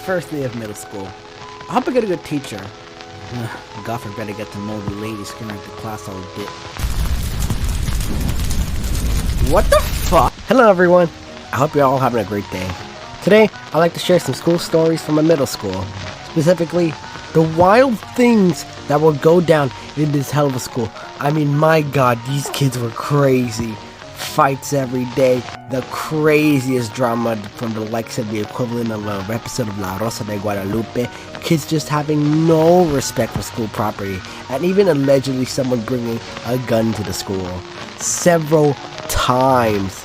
First day of middle school. I hope I get a good teacher. God forbid I get to moldy lady screaming at the class all day. What the fuck? Hello everyone. I hope you're all having a great day. Today, I'd like to share some school stories from my middle school. Specifically, the wild things that will go down in this hell of a school. I mean, my god, these kids were crazy. Fights every day, the craziest drama from the likes of the equivalent of an episode of La Rosa de Guadalupe, kids just having no respect for school property, and even allegedly someone bringing a gun to the school. Several times.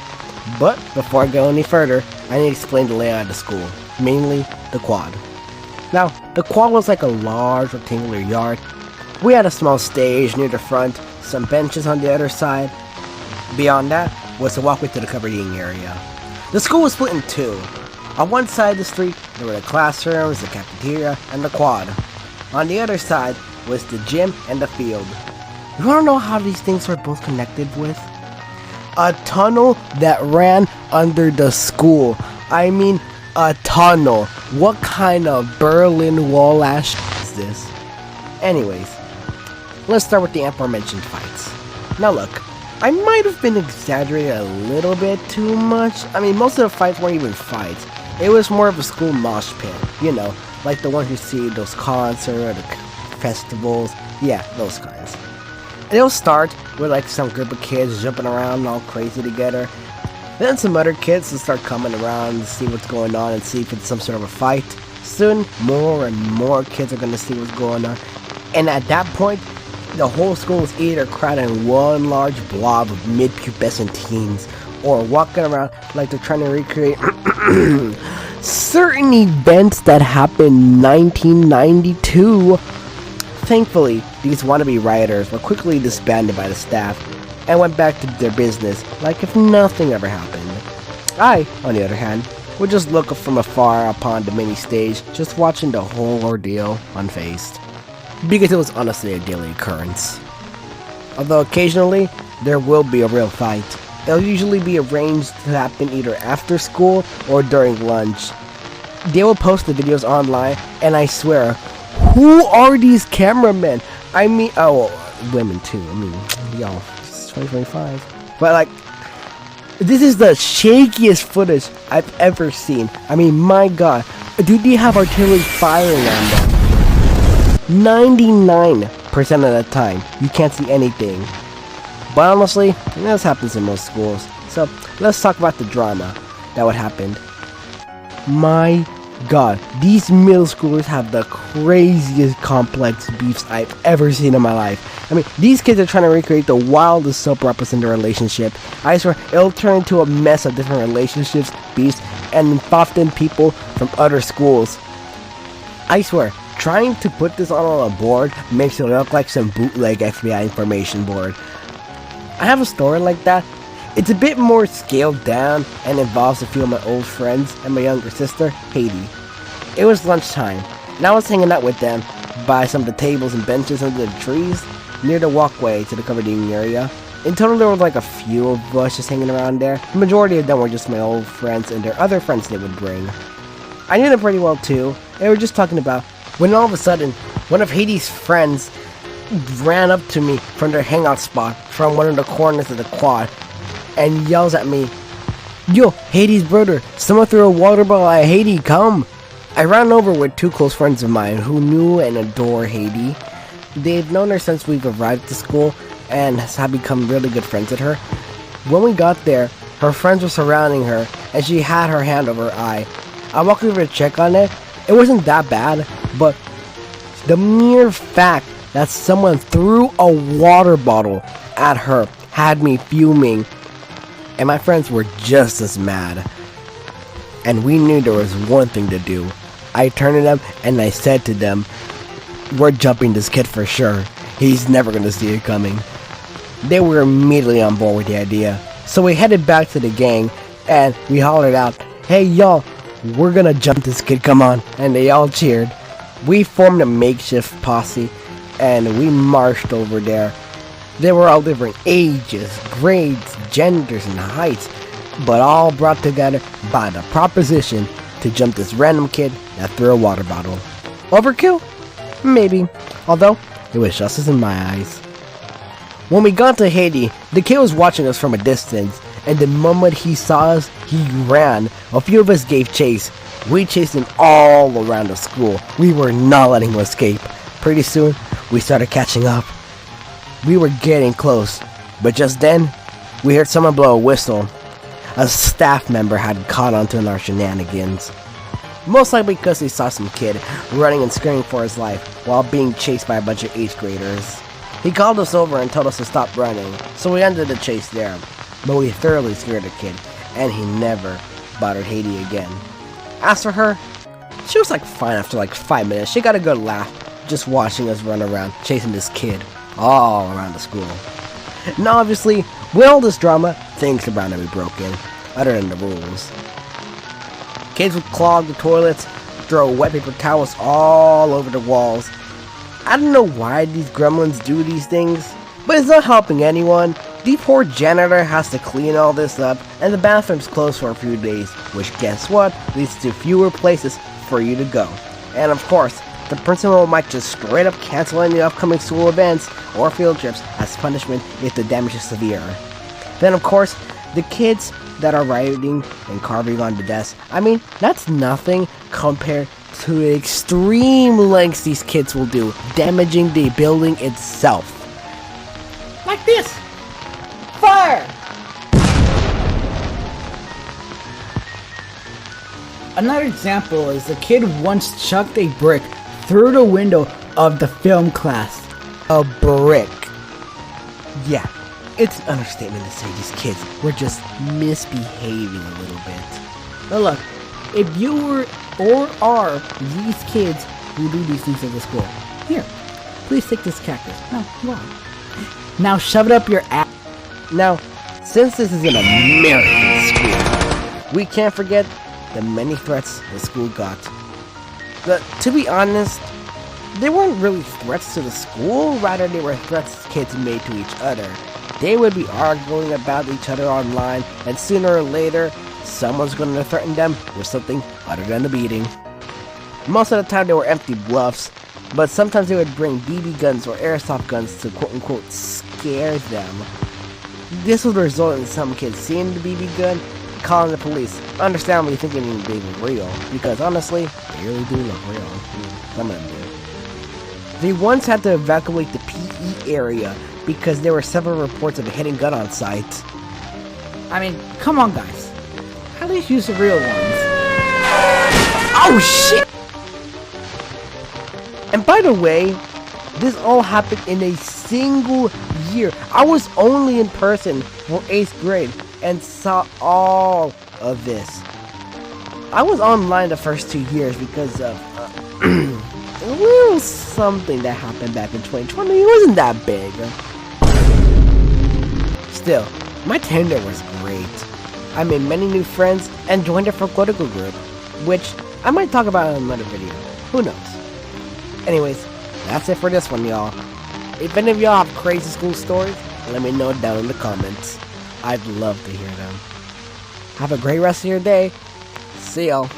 But before I go any further, I need to explain the layout of the school, mainly the quad. Now, the quad was like a large rectangular yard. We had a small stage near the front, some benches on the other side. Beyond that was the walkway to the covered eating area. The school was split in two. On one side of the street, there were the classrooms, the cafeteria, and the quad. On the other side was the gym and the field. You wanna know how these things were both connected with? A tunnel that ran under the school. I mean, a tunnel. What kind of Berlin Wall ass is this? Anyways, let's start with the aforementioned fights. Now look, I might have been exaggerating a little bit too much. I mean, most of the fights weren't even fights. It was more of a school mosh pit, you know, like the ones you see at those concerts or the festivals. Yeah, those kinds. And it'll start with like some group of kids jumping around all crazy together. Then some other kids will start coming around to see what's going on and see if it's some sort of a fight. Soon, more and more kids are going to see what's going on. And at that point, the whole school is either crowded in one large blob of mid-pubescent teens, or walking around like they're trying to recreate certain events that happened in 1992. Thankfully, these wannabe rioters were quickly disbanded by the staff and went back to their business like if nothing ever happened. I, on the other hand, would just look up from afar upon the mini stage, just watching the whole ordeal unfazed. Because it was honestly a daily occurrence. Although occasionally, there will be a real fight. It'll usually be arranged to happen either after school or during lunch. They will post the videos online, and I swear, who are these cameramen? I mean, oh, women too. I mean, y'all, it's 2025. But like, this is the shakiest footage I've ever seen. I mean, my god, do they have artillery firing on them? 99% of the time, you can't see anything. But honestly, this happens in most schools. So, let's talk about the drama that would happen. My god, these middle schoolers have the craziest complex beefs I've ever seen in my life. I mean, these kids are trying to recreate the wildest soap operas in their relationship. I swear, it'll turn into a mess of different relationships, beefs, and often people from other schools. I swear, trying to put this on a board makes it look like some bootleg FBI information board. I have a story like that. It's a bit more scaled down and involves a few of my old friends and my younger sister, Haiti. It was lunchtime, and I was hanging out with them by some of the tables and benches under the trees near the walkway to the covered eating area. In total, there were like a few of us just hanging around there. The majority of them were just my old friends and their other friends they would bring. I knew them pretty well too. They were just talking about when all of a sudden, one of Haiti's friends ran up to me from their hangout spot from one of the corners of the quad and yells at me, "Yo, Haiti's brother, someone threw a water bottle at Haiti, come!" I ran over with two close friends of mine who knew and adore Haiti. They've known her since we've arrived to school and have become really good friends with her. When we got there, her friends were surrounding her and she had her hand over her eye. I walked over to check on it. It wasn't that bad, but the mere fact that someone threw a water bottle at her had me fuming, and my friends were just as mad. And we knew there was one thing to do. I turned to them and I said to them, "We're jumping this kid for sure. He's never gonna see it coming." They were immediately on board with the idea. So we headed back to the gang and we hollered out, "Hey y'all, we're gonna jump this kid, come on." And they all cheered. We formed a makeshift posse and we marched over there. They were all different ages, grades, genders, and heights, but all brought together by the proposition to jump this random kid that threw a water bottle. Overkill? Maybe, although it was justice in my eyes. When we got to Haiti, the kid was watching us from a distance, and the moment he saw us, he ran. A few of us gave chase. We chased him all around the school. We were not letting him escape. Pretty soon, we started catching up. We were getting close, but just then, we heard someone blow a whistle. A staff member had caught onto our shenanigans. Most likely because he saw some kid running and screaming for his life while being chased by a bunch of 8th graders. He called us over and told us to stop running, so we ended the chase there. But we thoroughly scared the kid, and he never bothered Haiti again. As for her, she was like fine after like 5 minutes. She got a good laugh just watching us run around chasing this kid all around the school. Now obviously, with all this drama, things are bound to be broken, other than the rules. Kids would clog the toilets, throw wet paper towels all over the walls. I don't know why these gremlins do these things, but it's not helping anyone. The poor janitor has to clean all this up, and the bathroom's closed for a few days, which guess what, leads to fewer places for you to go. And of course, the principal might just straight up cancel any upcoming school events or field trips as punishment if the damage is severe. Then of course, the kids that are writing and carving on the desk, I mean, that's nothing compared to the extreme lengths these kids will do, damaging the building itself. Like this! Fire! Another example is the kid once chucked a brick through the window of the film class. A brick. Yeah, it's an understatement to say these kids were just misbehaving a little bit. Now look, if you were or are these kids who do these things at the school, here, please take this cactus. No, you are. Now shove it up your ass. Now, since this is an American school, we can't forget the many threats the school got. To be honest, they weren't really threats to the school, rather they were threats kids made to each other. They would be arguing about each other online, and sooner or later, someone's going to threaten them with something other than a beating. Most of the time they were empty bluffs, but sometimes they would bring BB guns or airsoft guns to quote-unquote scare them. This would result in some kids seeing the BB gun, calling the police, understandably thinking they were real, because honestly, they really do look real. Some of them do. They once had to evacuate the PE area because there were several reports of a hidden gun on site. I mean, come on guys, at least use the real ones. Oh shit! And by the way, this all happened in a single year. I was only in person for 8th grade and saw all of this. I was online the first 2 years because of a little something that happened back in 2020. It wasn't that big. Still, my Tinder was great. I made many new friends and joined a political group, which I might talk about in another video. Who knows? Anyways, that's it for this one, y'all. If any of y'all have crazy school stories, let me know down in the comments. I'd love to hear them. Have a great rest of your day. See y'all.